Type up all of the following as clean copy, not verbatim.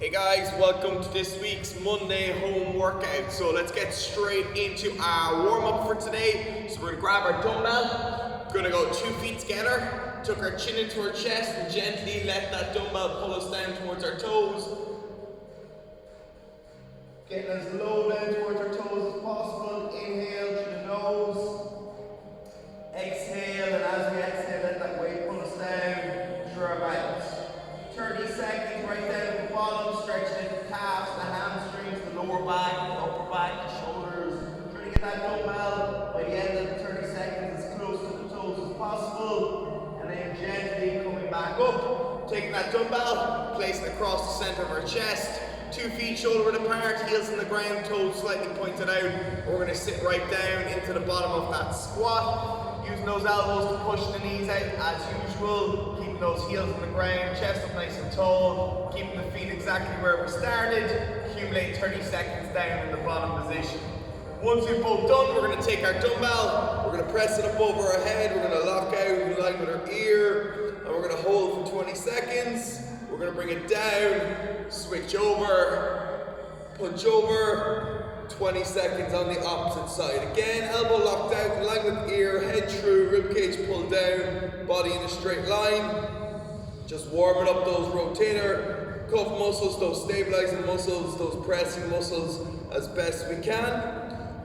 Hey guys, welcome to this week's Monday home workout. So let's get straight into our warm-up for today. So we're gonna grab our dumbbell, gonna go 2 feet together, tuck our chin into our chest and gently let that dumbbell pull us down towards our toes. Getting as low down towards our toes as possible. Inhale through the nose. Exhale, and as we exhale, let that weight pull us down through our mouth. 30 seconds right down at the bottom, stretching the calves, the hamstrings, the lower back, the upper back, the shoulders. Trying to get that dumbbell by the end of the 30 seconds as close to the toes as possible. And then gently coming back up, taking that dumbbell, placing it across the center of our chest. 2 feet shoulder width apart, heels in the ground, toes slightly pointed out. We're going to sit right down into the bottom of that squat. Using those elbows to push the knees out as usual. Keeping those heels in the ground, chest up nice and tall. Keeping the feet exactly where we started. Accumulate 30 seconds down in the bottom position. Once we've both done, we're going to take our dumbbell. We're going to press it up over our head. We're going to lock out in line with our ear. And we're going to hold for 20 seconds. We're going to bring it down. Switch over. Punch over. 20 seconds on the opposite side. Again, elbow locked out, in line with ear, head through, ribcage pulled down, body in a straight line. Just warming up those rotator cuff muscles, those stabilizing muscles, those pressing muscles as best we can.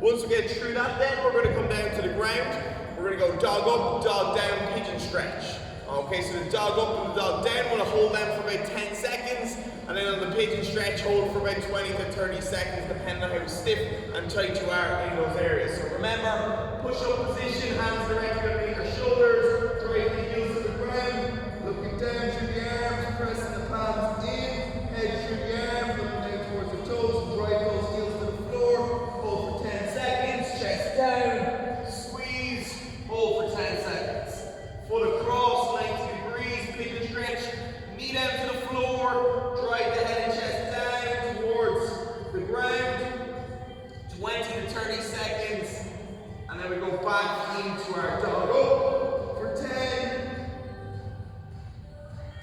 Once we get through that, then we're going to come down to the ground. We're going to go dog up, dog down, pigeon stretch. Okay, so the dog up and the dog down, we're going to hold them for about 10 seconds. And then on the pigeon stretch, hold for about 20 to 30 seconds, depending on how stiff and tight you are in those areas. So remember, push-up position, hands directly underneath your shoulders, drive the heels to the ground, looking down through the arms, pressing the palms in, head through the arms, looking down towards the toes, drive those heels to the floor, hold for 10 seconds, chest down, squeeze, hold for 10 seconds. Foot across, 90 degrees, pigeon stretch, knee down to the floor, drive the head and chest down towards the ground, 20 to 30 seconds, and then we go back into our dog up for 10,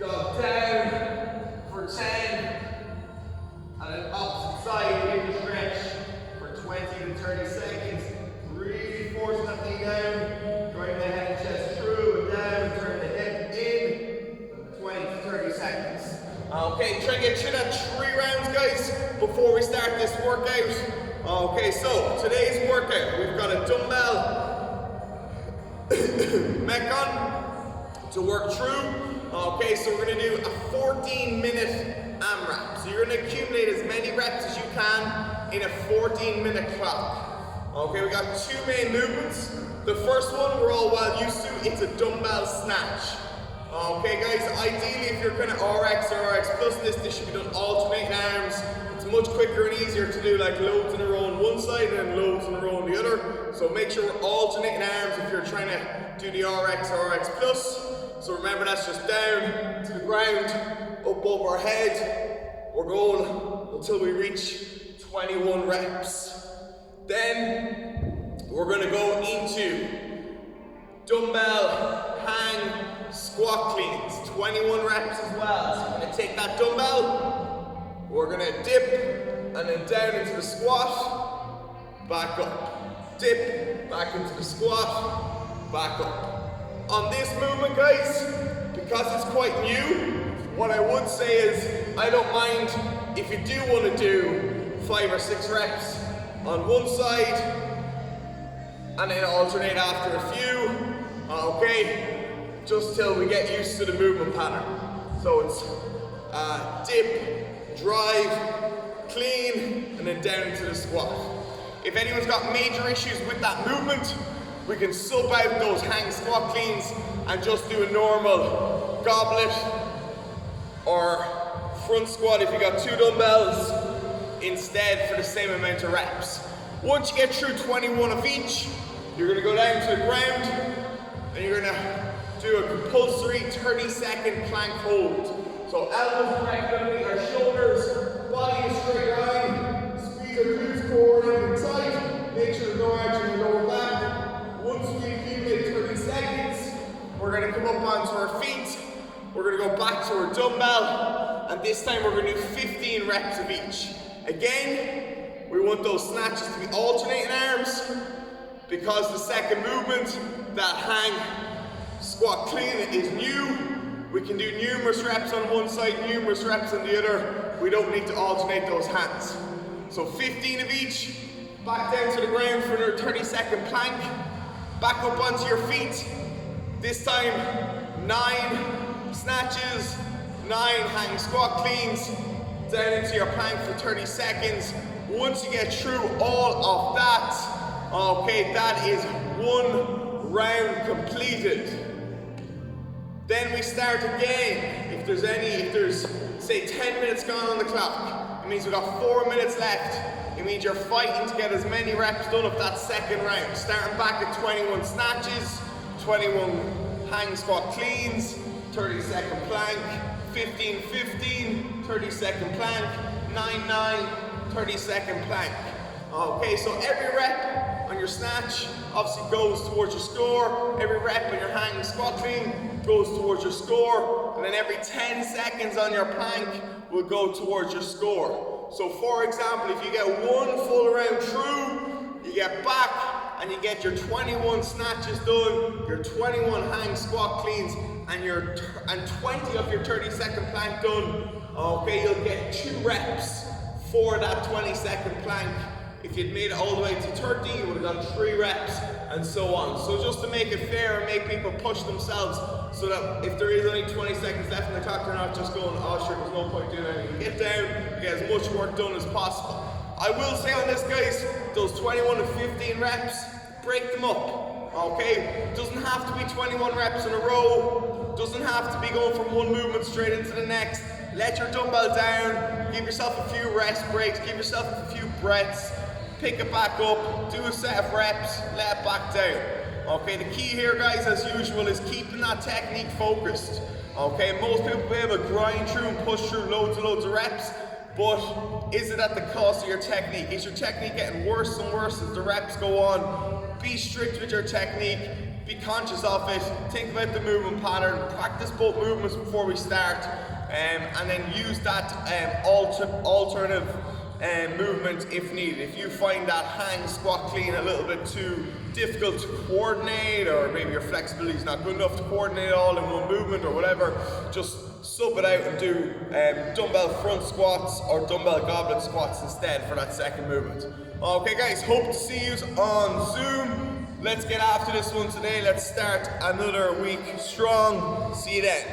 dog down for 10, and then opposite side, pigeon stretch for 20 to 30 seconds, really forcing that knee down, drive the head and chest through and down, turn the hip in, 20 to 30 seconds. Okay, try to get through that 3 rounds, guys, before we start this workout. Okay, so today's workout, we've got a dumbbell Metcon to work through. Okay, so we're going to do a 14-minute amrap. So you're going to accumulate as many reps as you can in a 14-minute clock. Okay, we got 2 main movements. The first one we're all well used to, it's a dumbbell snatch. Okay guys, ideally if you're kind of RX or RX plus this should be done alternating arms. It's much quicker and easier to do like loads in a row on one side and loads in a row on the other. So make sure we're alternating arms if you're trying to do the RX or RX plus. So remember that's just down to the ground, up over our head. We're going until we reach 21 reps. Then we're going to go into dumbbell hang squat cleans, 21 reps as well. So we're going to take that dumbbell, we're going to dip and then down into the squat, back up, dip, back into the squat, back up. On this movement, guys, because it's quite new, what I would say is I don't mind if you do want to do 5 or 6 reps on one side and then alternate after a few. Okay, just till we get used to the movement pattern. So it's dip, drive, clean, and then down into the squat. If anyone's got major issues with that movement, we can sub out those hang squat cleans and just do a normal goblet or front squat if you got 2 dumbbells instead for the same amount of reps. Once you get through 21 of each, you're going to go down to the ground and you're going to do a compulsory 30-second plank hold. So elbows directly underneath our shoulders, body in a straight line, squeeze our glutes forward and tight, make sure there's no arch in your lower back. Once we accumulate 30 seconds, we're going to come up onto our feet, we're going to go back to our dumbbell and And this time we're gonna do 15 reps of each. Again, we want those snatches to be alternating arms, because the second movement, that hang squat clean, is new. We can do numerous reps on one side, numerous reps on the other. We don't need to alternate those hands. So 15 of each, back down to the ground for another 30-second plank, back up onto your feet. This time, 9 snatches, 9 hang squat cleans, down into your plank for 30 seconds. Once you get through all of that, okay, that is one round completed. Then we start again. If there's say 10 minutes gone on the clock, it means we've got 4 minutes left. It means you're fighting to get as many reps done of that second round. Starting back at 21 snatches, 21 hang squat cleans, 30-second plank, 15-15, 30-second plank, 9-9, 30-second plank. Okay, so every rep on your snatch obviously goes towards your score. Every rep on your hang squat clean goes towards your score. And then every 10 seconds on your plank will go towards your score. So for example, if you get one full round through, you get back and you get your 21 snatches done, your 21 hang squat cleans, and 20 of your 30-second plank done. Okay, you'll get 2 reps for that 20-second plank. If you'd made it all the way to 30, you would have done 3 reps, and so on. So just to make it fair and make people push themselves, so that if there is only 20 seconds left in the clock, they're not just going, oh sure, there's no point doing anything. Get down, get as much work done as possible. I will say on this, guys, those 21 to 15 reps, break them up, okay? It doesn't have to be 21 reps in a row. Doesn't have to be going from one movement straight into the next. Let your dumbbell down, give yourself a few rest breaks, give yourself a few breaths, pick it back up, do a set of reps, let it back down. Okay, the key here, guys, as usual, is keeping that technique focused. Okay, most people will be able to grind through and push through loads and loads of reps, but is it at the cost of your technique? Is your technique getting worse and worse as the reps go on? Be strict with your technique, be conscious of it, think about the movement pattern, practice both movements before we start, and then use that alternative movement if needed. If you find that hang squat clean a little bit too difficult to coordinate, or maybe your flexibility is not good enough to coordinate it all in one movement or whatever, just sub it out and do dumbbell front squats or dumbbell goblet squats instead for that second movement. Okay guys, hope to see you on Zoom. Let's get after this one today. Let's start another week strong. See you then.